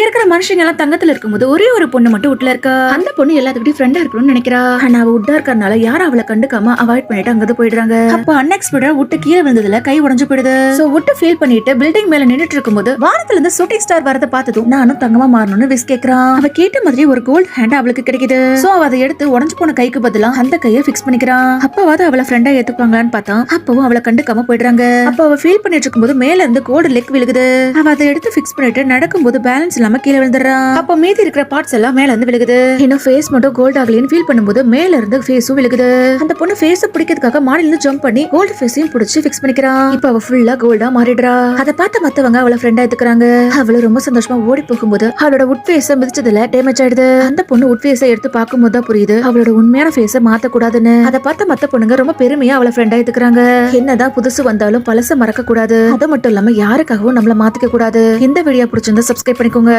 இருக்கிற மனுஷங்க எல்லாம் தங்கத்துல இருக்கும்போது ஒரே ஒரு பொண்ணு மட்டும் வீட்ல இருக்கா. அந்த பொண்ணு எல்லாத்துக்கிட்டையும் ஃப்ரெண்டா இருக்கணும்னு நினைக்கிறா. ஆனா அவ உட்டா இருக்கறனால யாரும் அவளை கண்டுக்காம அவாய்ட் பண்ணிட்டு அங்க போயிடுறாங்க. அப்ப அன்எக்ஸ்பெக்டடா விட்டு கீழே விழுந்ததுல கை உடைஞ்சு போயிடுது. சோ விட்டு ஃபீல் பண்ணிட்டு பில்டிங் மேல நின்னுட்டு இருக்கும்போது வானத்துல இருந்து ஷூட்டிங் ஸ்டார் வரத பார்த்ததும் நானும் தங்கமா மாறணும்னு விஸ் கேக்குறான். அவ கேட்ட மாதிரி ஒரு கோல்ட் ஹேண்ட் அவளுக்கு கிடைக்குது. சோ அவ அதை எடுத்து உடைஞ்சு போன கைக்கு பதிலா அந்த கையை ஃபிக்ஸ் பண்ணிக்கிறான். அப்பவாது அவளை ஃப்ரெண்டா ஏத்துப்பாங்களான்னு பார்த்தா அப்பவும் அவளை கண்டுக்காம போயிடுறாங்க. அப்ப அவ ஃபீல் பண்ணிட்டு இருக்கும்போது மேல இருந்து கோல்டு லெக் விழுகுது. அவ அதை எடுத்து ஃபிக்ஸ் பண்ணிட்டு நடக்கும்போது பேலன்ஸ் இல்லாம கீழே விழுந்துறா. அப்ப மீதி இருக்கிற பார்ட்ஸ் எல்லாம் மேல இருந்து விழுகுது. இன்னும் ஃபேஸ் மட்டும் கோல்ட் ஆகலன்னு ஃபீல் பண்ணும்போது மேல இருந்து ஃபேஸும் விழுகுது. அந்த பொண்ணு ஃபேஸ பிடிக்கிறதுக்காக மாடில இருந்து ஜம்ப் பண்ணி கோல்ட் ஃபேஸையும் பிடிச்சி ஃபிக்ஸ் பண்ணிக்கிறா. இப்ப அவ ஃபுல்லா கோல்டா மாறிடுறா. அதை பார்த்த மத்தவங்க அவளை ஃப்ரெண்டா எடுத்துக்கிறாங்க. அவளு ரொம்ப சந்தோஷமா ஓடி போகும்போது அவளோட உட் ஃபேஸ மிதிச்சதுல டேமேஜ் ஆயிடுது. அந்த பொண்ணு உட் ஃபேஸை எடுத்து பார்க்கும்போது தான் புரியுது அவளோட உண்மையான ஃபேஸ மாத்த கூடாதுன்னு. அதை பார்த்த மத்த பொண்ணுங்க ரொம்ப பெருமையா அவளை ஃப்ரெண்டா எடுத்துக்கிறாங்க. என்னதான் புதுசு வந்தாலும் பழச மறக்க கூடாது. அது மட்டும் இல்லாம யாருக்காகவும் நம்மள மாத்திக்க கூடாது. இந்த வீடியோ பிடிச்சிருந்தா சப்ஸ்கிரைப் பண்ணிக்கோங்க.